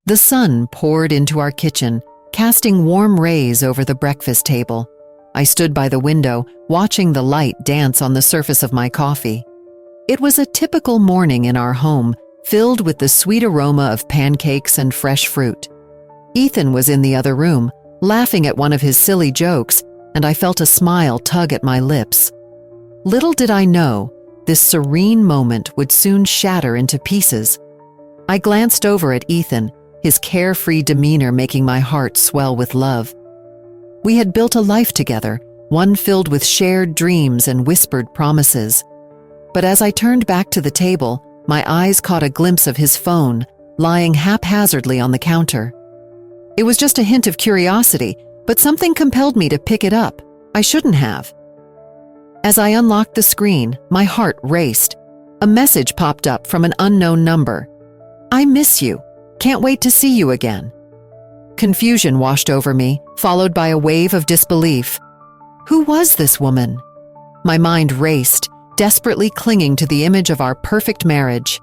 The sun poured into our kitchen, casting warm rays over the breakfast table. I stood by the window, watching the light dance on the surface of my coffee. It was a typical morning in our home, filled with the sweet aroma of pancakes and fresh fruit. Ethan was in the other room, laughing at one of his silly jokes, and I felt a smile tug at my lips. Little did I know, this serene moment would soon shatter into pieces. I glanced over at Ethan, his carefree demeanor making my heart swell with love. We had built a life together, one filled with shared dreams and whispered promises. But as I turned back to the table, my eyes caught a glimpse of his phone, lying haphazardly on the counter. It was just a hint of curiosity, but something compelled me to pick it up. I shouldn't have. As I unlocked the screen, my heart raced. A message popped up from an unknown number. "I miss you. Can't wait to see you again." Confusion washed over me, followed by a wave of disbelief. Who was this woman? My mind raced, desperately clinging to the image of our perfect marriage.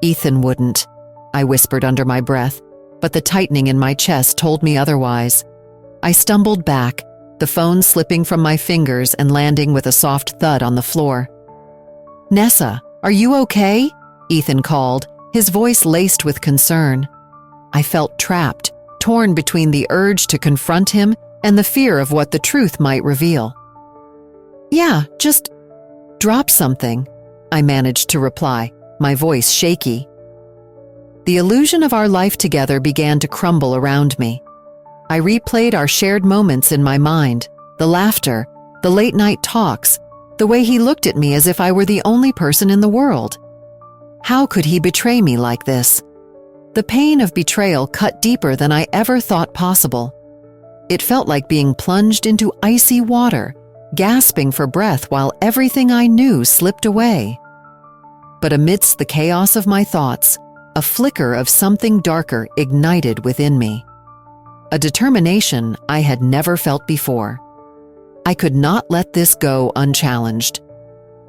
"Ethan wouldn't," I whispered under my breath, but the tightening in my chest told me otherwise. I stumbled back, the phone slipping from my fingers and landing with a soft thud on the floor. "Nessa, are you okay?" Ethan called, his voice laced with concern. I felt trapped, torn between the urge to confront him and the fear of what the truth might reveal. "Yeah, just drop something," I managed to reply, my voice shaky. The illusion of our life together began to crumble around me. I replayed our shared moments in my mind, the laughter, the late-night talks, the way he looked at me as if I were the only person in the world. How could he betray me like this? The pain of betrayal cut deeper than I ever thought possible. It felt like being plunged into icy water, gasping for breath while everything I knew slipped away. But amidst the chaos of my thoughts, a flicker of something darker ignited within me. A determination I had never felt before. I could not let this go unchallenged.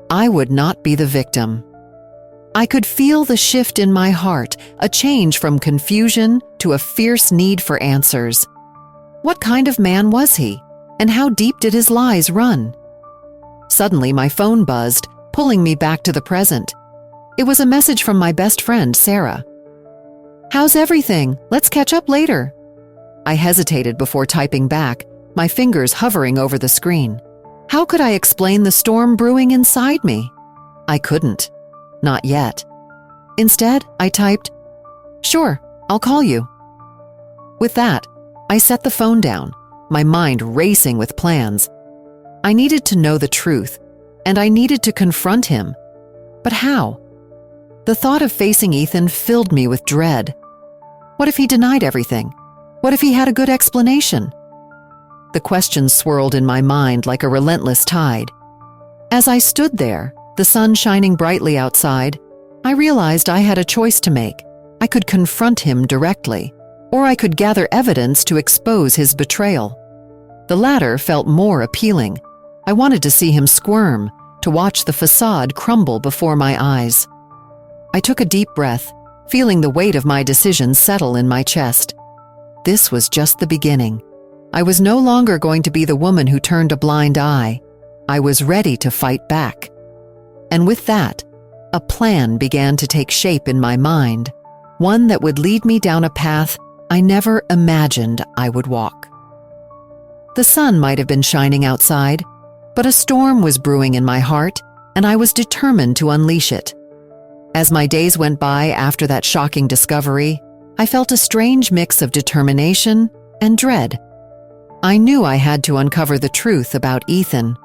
I would not be the victim. I could feel the shift in my heart, a change from confusion to a fierce need for answers. What kind of man was he, and how deep did his lies run? Suddenly, my phone buzzed, pulling me back to the present. It was a message from my best friend, Sarah. "How's everything? Let's catch up later." I hesitated before typing back, my fingers hovering over the screen. How could I explain the storm brewing inside me? I couldn't. Not yet. Instead, I typed, "Sure, I'll call you." With that, I set the phone down, my mind racing with plans. I needed to know the truth, and I needed to confront him. But how? The thought of facing Ethan filled me with dread. What if he denied everything? What if he had a good explanation? The questions swirled in my mind like a relentless tide. As I stood there, the sun shining brightly outside, I realized I had a choice to make. I could confront him directly, or I could gather evidence to expose his betrayal. The latter felt more appealing. I wanted to see him squirm, to watch the facade crumble before my eyes. I took a deep breath, feeling the weight of my decision settle in my chest. This was just the beginning. I was no longer going to be the woman who turned a blind eye. I was ready to fight back. And with that, a plan began to take shape in my mind, one that would lead me down a path I never imagined I would walk. The sun might have been shining outside, but a storm was brewing in my heart, and I was determined to unleash it. As my days went by after that shocking discovery, I felt a strange mix of determination and dread. I knew I had to uncover the truth about Ethan.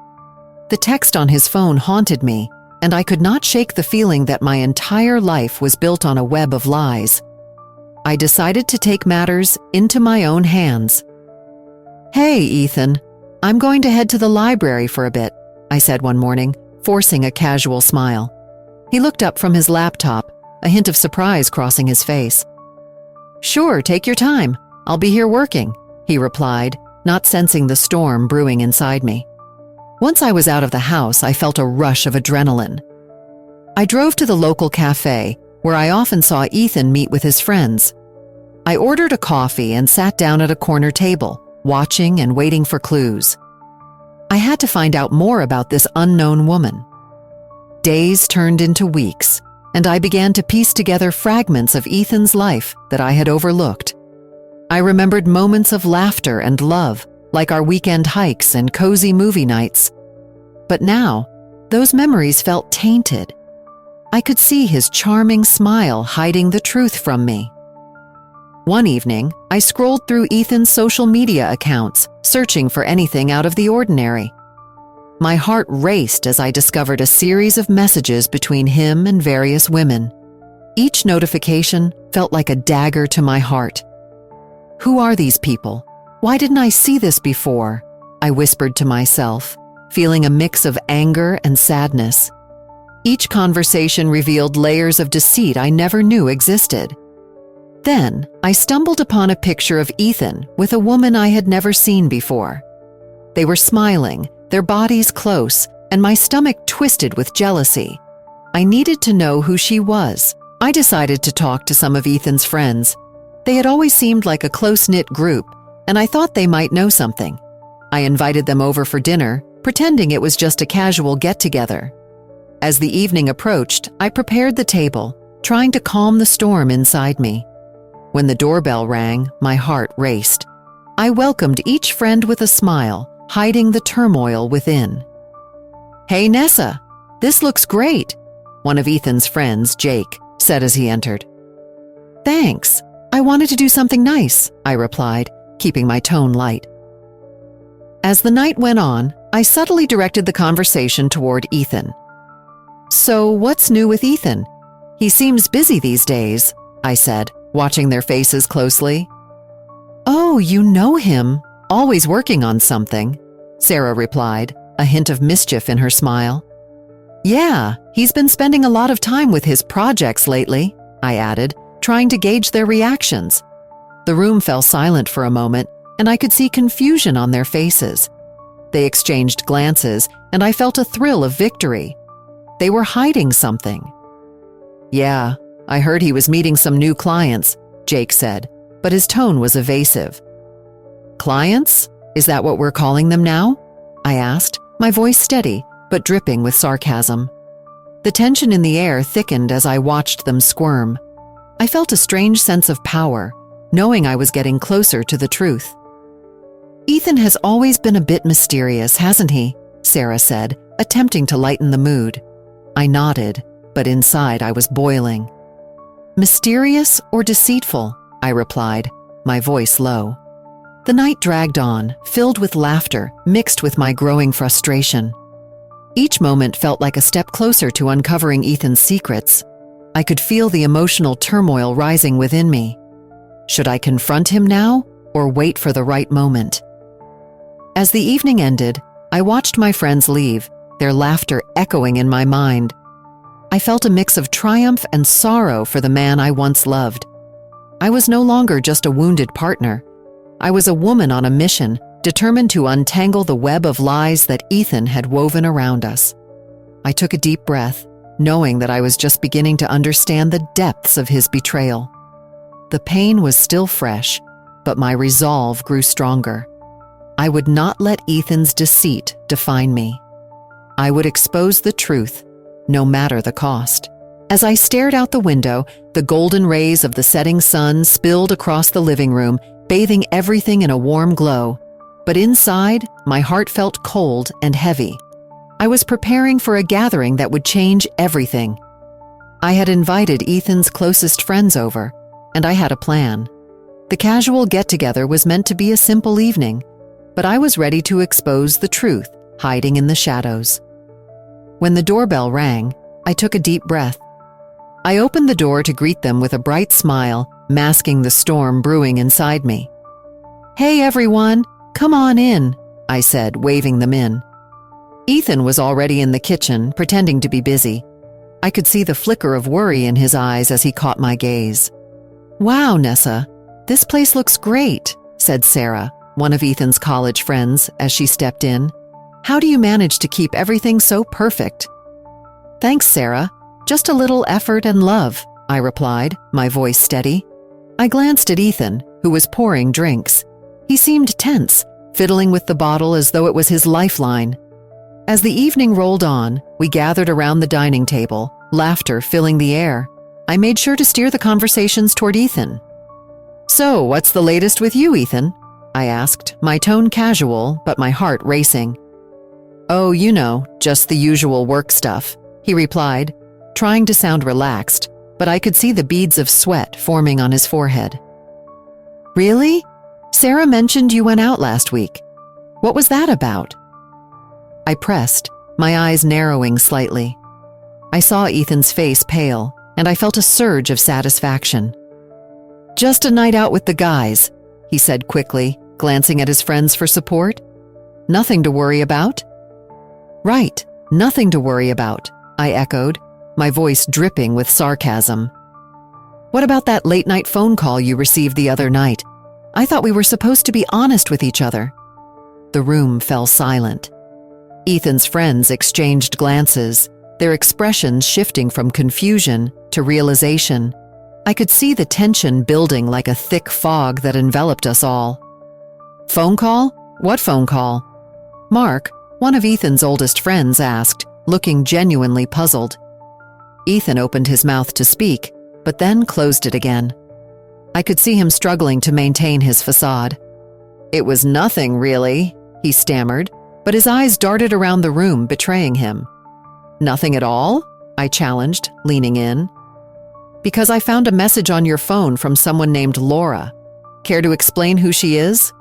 The text on his phone haunted me, and I could not shake the feeling that my entire life was built on a web of lies. I decided to take matters into my own hands. "Hey, Ethan, I'm going to head to the library for a bit," I said one morning, forcing a casual smile. He looked up from his laptop, a hint of surprise crossing his face. "Sure, take your time. I'll be here working," he replied, not sensing the storm brewing inside me. Once I was out of the house, I felt a rush of adrenaline. I drove to the local cafe, where I often saw Ethan meet with his friends. I ordered a coffee and sat down at a corner table, watching and waiting for clues. I had to find out more about this unknown woman. Days turned into weeks, and I began to piece together fragments of Ethan's life that I had overlooked. I remembered moments of laughter and love, like our weekend hikes and cozy movie nights. But now, those memories felt tainted. I could see his charming smile hiding the truth from me. One evening, I scrolled through Ethan's social media accounts, searching for anything out of the ordinary. My heart raced as I discovered a series of messages between him and various women. Each notification felt like a dagger to my heart. Who are these people? Why didn't I see this before? I whispered to myself, feeling a mix of anger and sadness. Each conversation revealed layers of deceit I never knew existed. Then, I stumbled upon a picture of Ethan with a woman I had never seen before. They were smiling, their bodies close, and my stomach twisted with jealousy. I needed to know who she was. I decided to talk to some of Ethan's friends. They had always seemed like a close-knit group, and I thought they might know something. I invited them over for dinner, pretending it was just a casual get-together. As the evening approached, I prepared the table, trying to calm the storm inside me. When the doorbell rang, my heart raced. I welcomed each friend with a smile, hiding the turmoil within. "Hey, Nessa, this looks great," one of Ethan's friends, Jake, said as he entered. "Thanks. I wanted to do something nice," I replied, keeping my tone light. As the night went on, I subtly directed the conversation toward Ethan. "So what's new with Ethan? He seems busy these days," I said, watching their faces closely. "Oh, you know him. Always working on something," Sarah replied, a hint of mischief in her smile. "Yeah, he's been spending a lot of time with his projects lately," I added, trying to gauge their reactions. The room fell silent for a moment, and I could see confusion on their faces. They exchanged glances, and I felt a thrill of victory. They were hiding something. "Yeah, I heard he was meeting some new clients," Jake said, but his tone was evasive. "Clients? Is that what we're calling them now?" I asked, my voice steady, but dripping with sarcasm. The tension in the air thickened as I watched them squirm. I felt a strange sense of power, knowing I was getting closer to the truth. "Ethan has always been a bit mysterious, hasn't he?" Sarah said, attempting to lighten the mood. I nodded, but inside I was boiling. "Mysterious or deceitful?" I replied, my voice low. The night dragged on, filled with laughter, mixed with my growing frustration. Each moment felt like a step closer to uncovering Ethan's secrets. I could feel the emotional turmoil rising within me. Should I confront him now, or wait for the right moment? As the evening ended, I watched my friends leave, their laughter echoing in my mind. I felt a mix of triumph and sorrow for the man I once loved. I was no longer just a wounded partner. I was a woman on a mission, determined to untangle the web of lies that Ethan had woven around us. I took a deep breath, knowing that I was just beginning to understand the depths of his betrayal. The pain was still fresh, but my resolve grew stronger. I would not let Ethan's deceit define me. I would expose the truth, no matter the cost. As I stared out the window, the golden rays of the setting sun spilled across the living room, bathing everything in a warm glow. But inside, my heart felt cold and heavy. I was preparing for a gathering that would change everything. I had invited Ethan's closest friends over, and I had a plan. The casual get-together was meant to be a simple evening, but I was ready to expose the truth hiding in the shadows. When the doorbell rang, I took a deep breath. I opened the door to greet them with a bright smile, masking the storm brewing inside me. "Hey everyone, come on in," I said, waving them in. Ethan was already in the kitchen, pretending to be busy. I could see the flicker of worry in his eyes as he caught my gaze. "Wow, Nessa, this place looks great," said Sarah, one of Ethan's college friends, as she stepped in. "How do you manage to keep everything so perfect?" "Thanks, Sarah. Just a little effort and love," I replied, my voice steady. I glanced at Ethan, who was pouring drinks. He seemed tense, fiddling with the bottle as though it was his lifeline. As the evening rolled on, we gathered around the dining table, laughter filling the air. I made sure to steer the conversations toward Ethan. "So, what's the latest with you, Ethan?" I asked, my tone casual, but my heart racing. "Oh, you know, just the usual work stuff," he replied, trying to sound relaxed, but I could see the beads of sweat forming on his forehead. "Really? Sarah mentioned you went out last week. What was that about?" I pressed, my eyes narrowing slightly. I saw Ethan's face pale, and I felt a surge of satisfaction. "Just a night out with the guys," he said quickly, glancing at his friends for support. "Nothing to worry about?" "Right, nothing to worry about," I echoed, my voice dripping with sarcasm. "What about that late-night phone call you received the other night? I thought we were supposed to be honest with each other." The room fell silent. Ethan's friends exchanged glances, their expressions shifting from confusion to realization. I could see the tension building like a thick fog that enveloped us all. "Phone call? What phone call?" Mark, one of Ethan's oldest friends, asked, looking genuinely puzzled. Ethan opened his mouth to speak, but then closed it again. I could see him struggling to maintain his facade. "It was nothing, really," he stammered, but his eyes darted around the room, betraying him. "Nothing at all?" I challenged, leaning in. "Because I found a message on your phone from someone named Laura. Care to explain who she is?"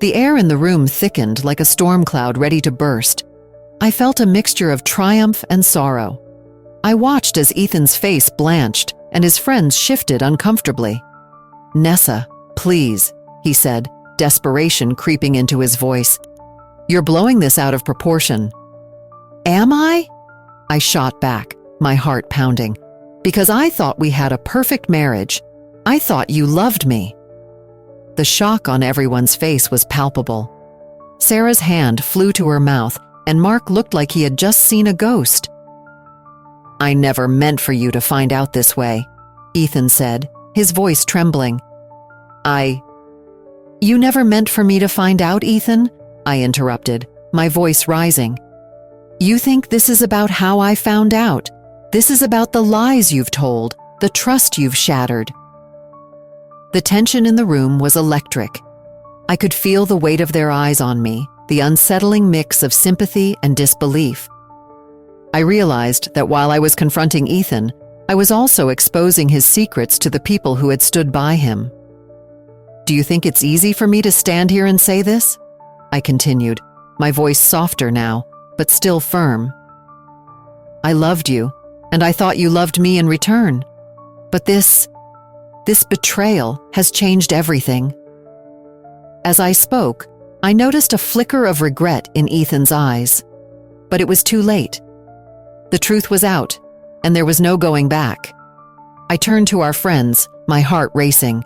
The air in the room thickened like a storm cloud ready to burst. I felt a mixture of triumph and sorrow. I watched as Ethan's face blanched and his friends shifted uncomfortably. "Nessa, please," he said, desperation creeping into his voice. "You're blowing this out of proportion." "Am I?" I shot back, my heart pounding. "Because I thought we had a perfect marriage. I thought you loved me." The shock on everyone's face was palpable. Sarah's hand flew to her mouth, and Mark looked like he had just seen a ghost. "I never meant for you to find out this way," Ethan said, his voice trembling. "You never meant for me to find out, Ethan?" I interrupted, my voice rising. "You think this is about how I found out? This is about the lies you've told, the trust you've shattered." The tension in the room was electric. I could feel the weight of their eyes on me, the unsettling mix of sympathy and disbelief. I realized that while I was confronting Ethan, I was also exposing his secrets to the people who had stood by him. "Do you think it's easy for me to stand here and say this?" I continued, my voice softer now, but still firm. "I loved you, and I thought you loved me in return. But this betrayal has changed everything." As I spoke, I noticed a flicker of regret in Ethan's eyes. But it was too late. The truth was out, and there was no going back. I turned to our friends, my heart racing.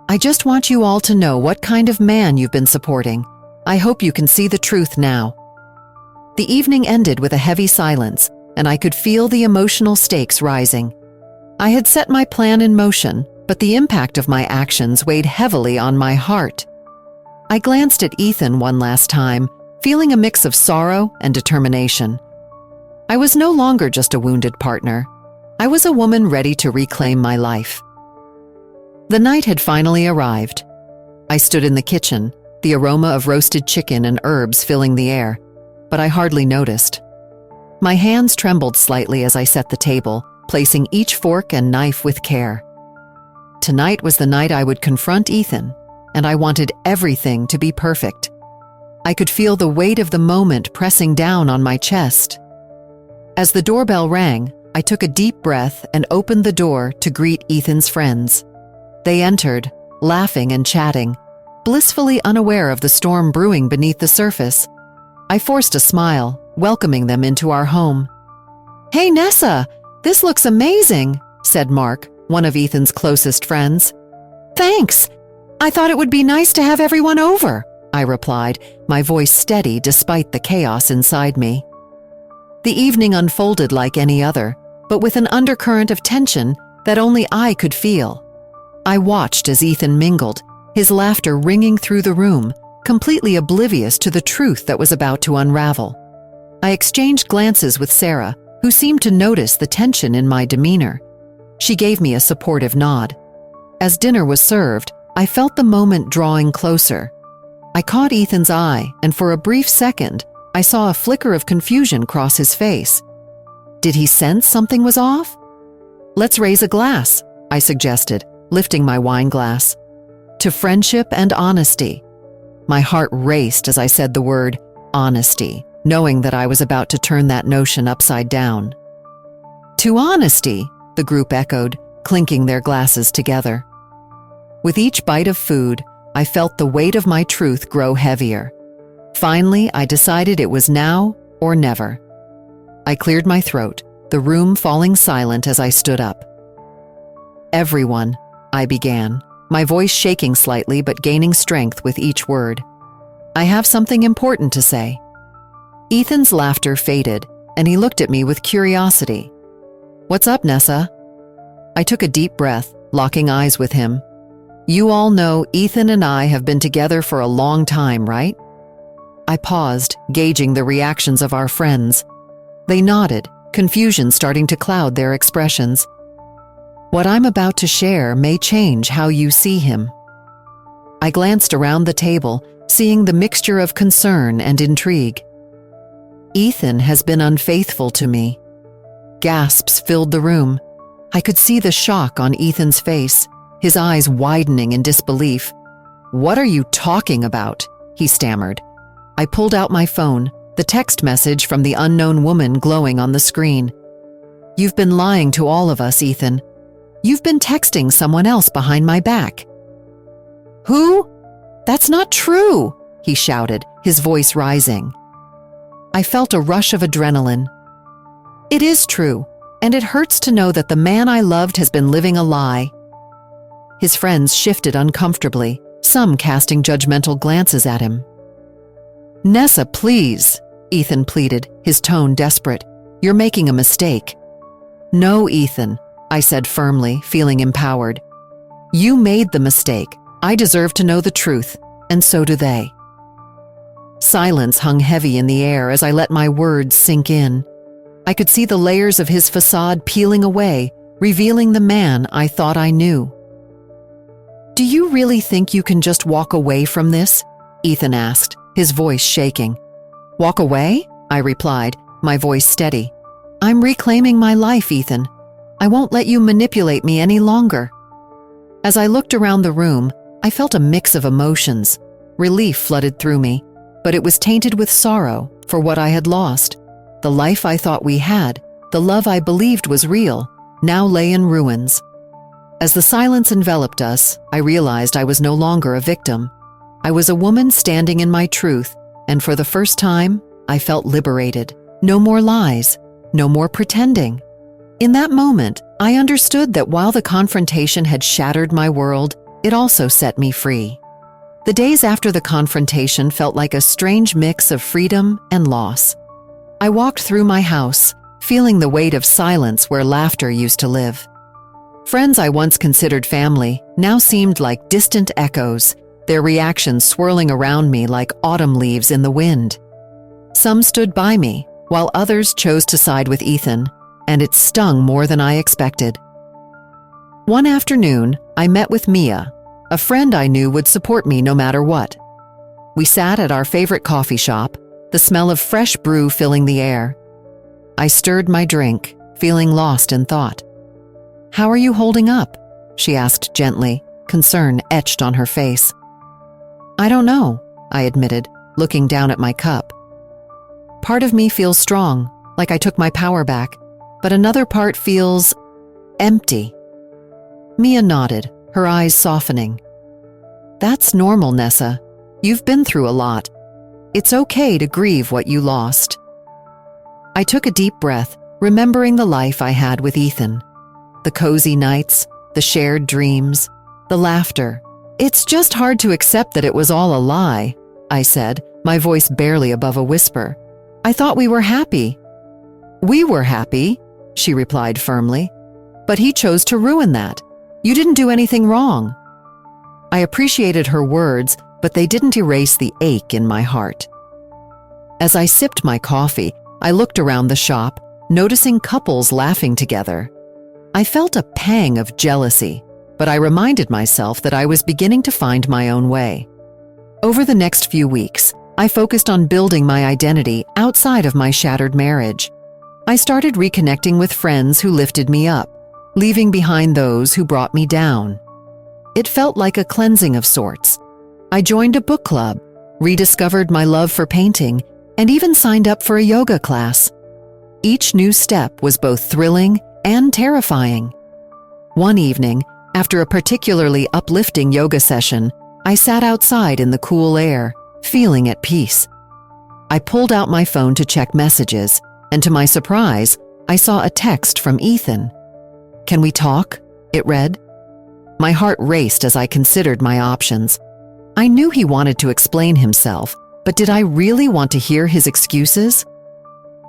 "I just want you all to know what kind of man you've been supporting. I hope you can see the truth now." The evening ended with a heavy silence, and I could feel the emotional stakes rising. I had set my plan in motion, but the impact of my actions weighed heavily on my heart. I glanced at Ethan one last time, feeling a mix of sorrow and determination. I was no longer just a wounded partner. I was a woman ready to reclaim my life. The night had finally arrived. I stood in the kitchen, the aroma of roasted chicken and herbs filling the air, but I hardly noticed. My hands trembled slightly as I set the table, placing each fork and knife with care. Tonight was the night I would confront Ethan, and I wanted everything to be perfect. I could feel the weight of the moment pressing down on my chest. As the doorbell rang, I took a deep breath and opened the door to greet Ethan's friends. They entered, laughing and chatting, blissfully unaware of the storm brewing beneath the surface. I forced a smile, welcoming them into our home. "Hey, Nessa, this looks amazing," said Mark, one of Ethan's closest friends. "Thanks. I thought it would be nice to have everyone over," I replied, my voice steady despite the chaos inside me. The evening unfolded like any other, but with an undercurrent of tension that only I could feel. I watched as Ethan mingled, his laughter ringing through the room, completely oblivious to the truth that was about to unravel. I exchanged glances with Sarah, who seemed to notice the tension in my demeanor. She gave me a supportive nod. As dinner was served, I felt the moment drawing closer. I caught Ethan's eye, and for a brief second, I saw a flicker of confusion cross his face. Did he sense something was off? "Let's raise a glass," I suggested, lifting my wine glass. "To friendship and honesty." My heart raced as I said the word honesty, knowing that I was about to turn that notion upside down. "To honesty," the group echoed, clinking their glasses together. With each bite of food, I felt the weight of my truth grow heavier. Finally, I decided it was now or never. I cleared my throat, the room falling silent as I stood up. "Everyone," I began, my voice shaking slightly but gaining strength with each word. "I have something important to say." Ethan's laughter faded, and he looked at me with curiosity. "What's up, Nessa?" I took a deep breath, locking eyes with him. "You all know Ethan and I have been together for a long time, right?" I paused, gauging the reactions of our friends. They nodded, confusion starting to cloud their expressions. "What I'm about to share may change how you see him." I glanced around the table, seeing the mixture of concern and intrigue. "Ethan has been unfaithful to me." Gasps filled the room. I could see the shock on Ethan's face, his eyes widening in disbelief. "What are you talking about?" he stammered. I pulled out my phone, the text message from the unknown woman glowing on the screen. "You've been lying to all of us, Ethan. You've been texting someone else behind my back." "Who? That's not true," he shouted, his voice rising. I felt a rush of adrenaline. "It is true, and it hurts to know that the man I loved has been living a lie." His friends shifted uncomfortably, some casting judgmental glances at him. "Nessa, please," Ethan pleaded, his tone desperate. "You're making a mistake." "No, Ethan," I said firmly, feeling empowered. "You made the mistake. I deserve to know the truth, and so do they." Silence hung heavy in the air as I let my words sink in. I could see the layers of his facade peeling away, revealing the man I thought I knew. "Do you really think you can just walk away from this?" Ethan asked, his voice shaking. "Walk away?" I replied, my voice steady. "I'm reclaiming my life, Ethan. I won't let you manipulate me any longer." As I looked around the room, I felt a mix of emotions. Relief flooded through me, but it was tainted with sorrow for what I had lost. The life I thought we had, the love I believed was real, now lay in ruins. As the silence enveloped us, I realized I was no longer a victim. I was a woman standing in my truth, and for the first time, I felt liberated. No more lies, no more pretending. In that moment, I understood that while the confrontation had shattered my world, it also set me free. The days after the confrontation felt like a strange mix of freedom and loss. I walked through my house, feeling the weight of silence where laughter used to live. Friends I once considered family now seemed like distant echoes, their reactions swirling around me like autumn leaves in the wind. Some stood by me, while others chose to side with Ethan, and it stung more than I expected. One afternoon, I met with Mia, a friend I knew would support me no matter what. We sat at our favorite coffee shop, the smell of fresh brew filling the air. I stirred my drink, feeling lost in thought. "How are you holding up?" she asked gently, concern etched on her face. "I don't know," I admitted, looking down at my cup. "Part of me feels strong, like I took my power back, but another part feels empty." Mia nodded, her eyes softening. "That's normal, Nessa. You've been through a lot. It's okay to grieve what you lost." I took a deep breath, remembering the life I had with Ethan. The cozy nights, the shared dreams, the laughter. "It's just hard to accept that it was all a lie," I said, my voice barely above a whisper. "I thought we were happy." "We were happy," she replied firmly. "But he chose to ruin that. You didn't do anything wrong." I appreciated her words, but they didn't erase the ache in my heart. As I sipped my coffee, I looked around the shop, noticing couples laughing together. I felt a pang of jealousy, but I reminded myself that I was beginning to find my own way. Over the next few weeks, I focused on building my identity outside of my shattered marriage. I started reconnecting with friends who lifted me up, leaving behind those who brought me down. It felt like a cleansing of sorts. I joined a book club, rediscovered my love for painting, and even signed up for a yoga class. Each new step was both thrilling and terrifying. One evening, after a particularly uplifting yoga session, I sat outside in the cool air, feeling at peace. I pulled out my phone to check messages, and to my surprise, I saw a text from Ethan. "Can we talk?" it read. My heart raced as I considered my options. I knew he wanted to explain himself, but did I really want to hear his excuses?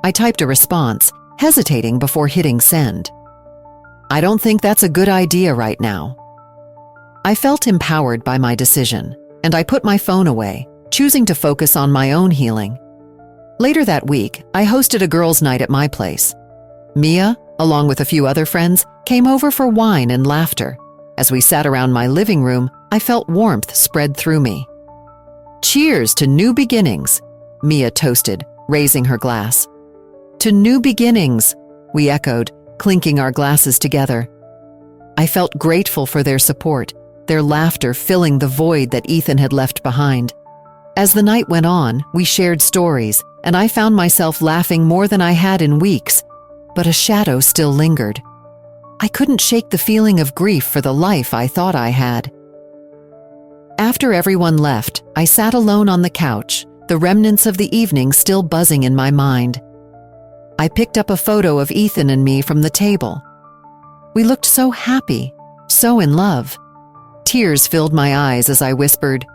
I typed a response, hesitating before hitting send. "I don't think that's a good idea right now." I felt empowered by my decision, and I put my phone away, choosing to focus on my own healing. Later that week, I hosted a girls' night at my place. Mia, along with a few other friends, came over for wine and laughter. As we sat around my living room, I felt warmth spread through me. "Cheers to new beginnings," Mia toasted, raising her glass. "To new beginnings," we echoed, clinking our glasses together. I felt grateful for their support, their laughter filling the void that Ethan had left behind. As the night went on, we shared stories, and I found myself laughing more than I had in weeks, but a shadow still lingered. I couldn't shake the feeling of grief for the life I thought I had. After everyone left, I sat alone on the couch, the remnants of the evening still buzzing in my mind. I picked up a photo of Ethan and me from the table. We looked so happy, so in love. Tears filled my eyes as I whispered,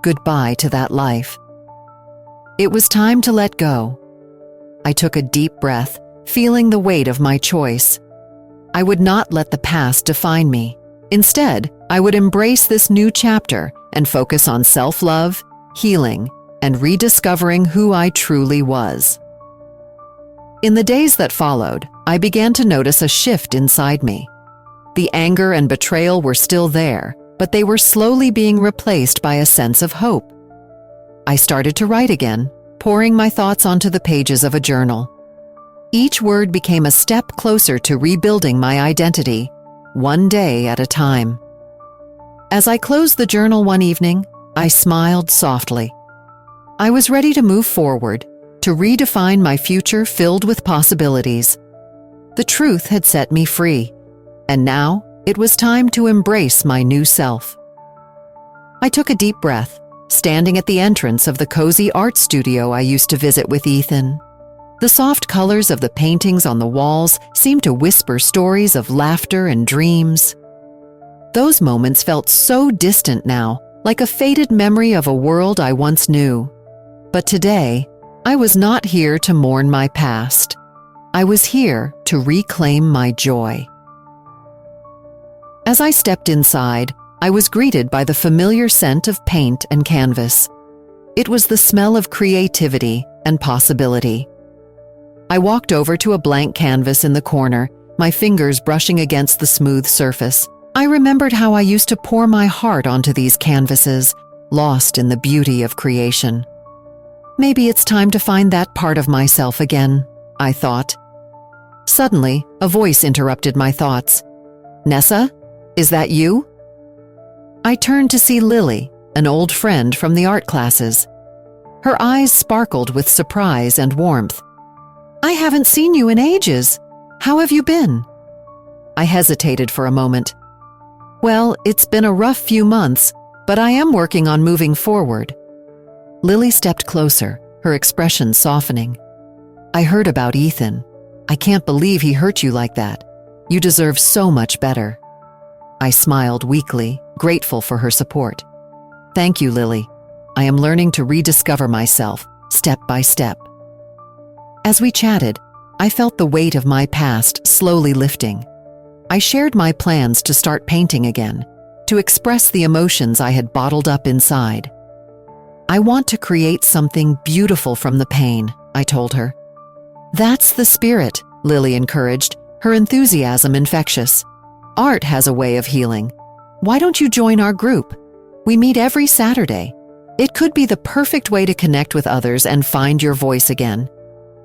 "Goodbye to that life." It was time to let go. I took a deep breath, feeling the weight of my choice. I would not let the past define me. Instead, I would embrace this new chapter and focus on self-love, healing, and rediscovering who I truly was. In the days that followed, I began to notice a shift inside me. The anger and betrayal were still there, but they were slowly being replaced by a sense of hope. I started to write again, pouring my thoughts onto the pages of a journal. Each word became a step closer to rebuilding my identity, one day at a time. As I closed the journal one evening, I smiled softly. I was ready to move forward, to redefine my future filled with possibilities. The truth had set me free, and now it was time to embrace my new self. I took a deep breath, standing at the entrance of the cozy art studio I used to visit with Ethan. The soft colors of the paintings on the walls seemed to whisper stories of laughter and dreams. Those moments felt so distant now, like a faded memory of a world I once knew. But today, I was not here to mourn my past. I was here to reclaim my joy. As I stepped inside, I was greeted by the familiar scent of paint and canvas. It was the smell of creativity and possibility. I walked over to a blank canvas in the corner, my fingers brushing against the smooth surface. I remembered how I used to pour my heart onto these canvases, lost in the beauty of creation. Maybe it's time to find that part of myself again, I thought. Suddenly, a voice interrupted my thoughts. "Nessa, is that you?" I turned to see Lily, an old friend from the art classes. Her eyes sparkled with surprise and warmth. "I haven't seen you in ages. How have you been?" I hesitated for a moment. "Well, it's been a rough few months, but I am working on moving forward." Lily stepped closer, her expression softening. "I heard about Ethan. I can't believe he hurt you like that. You deserve so much better." I smiled weakly, grateful for her support. "Thank you, Lily. I am learning to rediscover myself, step by step." As we chatted, I felt the weight of my past slowly lifting. I shared my plans to start painting again, to express the emotions I had bottled up inside. "I want to create something beautiful from the pain," I told her. "That's the spirit," Lily encouraged, her enthusiasm infectious. "Art has a way of healing. Why don't you join our group? We meet every Saturday. It could be the perfect way to connect with others and find your voice again."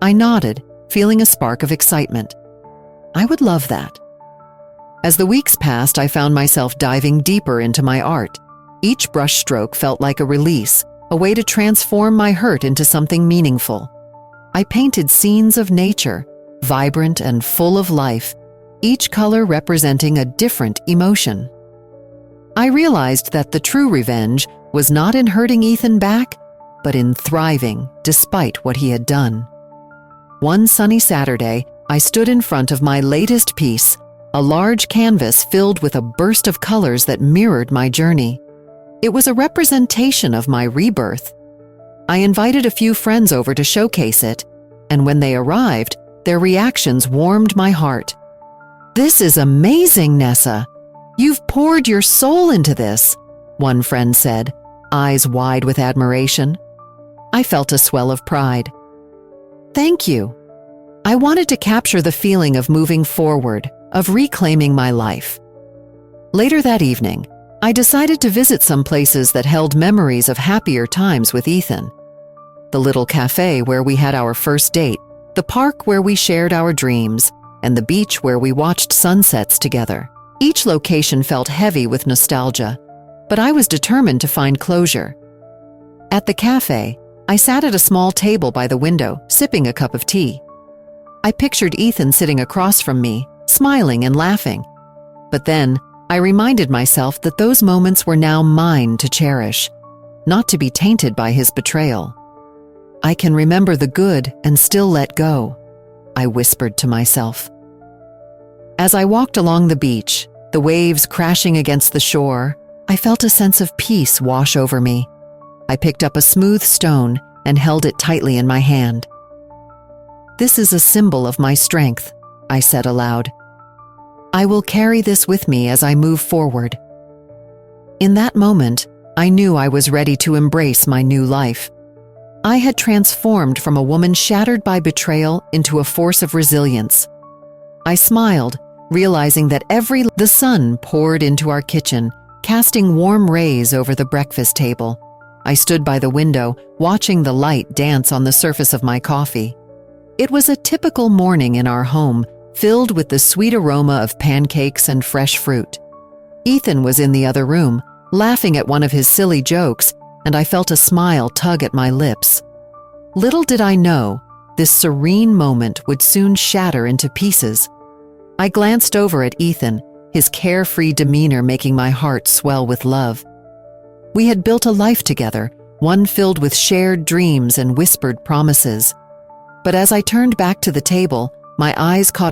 I nodded, feeling a spark of excitement. I would love that. As the weeks passed, I found myself diving deeper into my art. Each brushstroke felt like a release, a way to transform my hurt into something meaningful. I painted scenes of nature, vibrant and full of life, each color representing a different emotion. I realized that the true revenge was not in hurting Ethan back, but in thriving despite what he had done. One sunny Saturday, I stood in front of my latest piece, a large canvas filled with a burst of colors that mirrored my journey. It was a representation of my rebirth. I invited a few friends over to showcase it, and when they arrived, their reactions warmed my heart. "This is amazing, Nessa. You've poured your soul into this," one friend said, eyes wide with admiration. I felt a swell of pride. "Thank you." I wanted to capture the feeling of moving forward, of reclaiming my life. Later that evening, I decided to visit some places that held memories of happier times with Ethan. The little cafe where we had our first date, the park where we shared our dreams, and the beach where we watched sunsets together. Each location felt heavy with nostalgia, but I was determined to find closure. At the cafe, I sat at a small table by the window, sipping a cup of tea. I pictured Ethan sitting across from me, smiling and laughing. But then, I reminded myself that those moments were now mine to cherish, not to be tainted by his betrayal. "I can remember the good and still let go," I whispered to myself. As I walked along the beach, the waves crashing against the shore, I felt a sense of peace wash over me. I picked up a smooth stone and held it tightly in my hand. "This is a symbol of my strength," I said aloud. "I will carry this with me as I move forward." In that moment, I knew I was ready to embrace my new life. I had transformed from a woman shattered by betrayal into a force of resilience. I smiled, realizing that the sun poured into our kitchen, casting warm rays over the breakfast table. I stood by the window, watching the light dance on the surface of my coffee. It was a typical morning in our home, filled with the sweet aroma of pancakes and fresh fruit. Ethan was in the other room, laughing at one of his silly jokes, and I felt a smile tug at my lips. Little did I know, this serene moment would soon shatter into pieces. I glanced over at Ethan, his carefree demeanor making my heart swell with love. We had built a life together, one filled with shared dreams and whispered promises. But as I turned back to the table, my eyes caught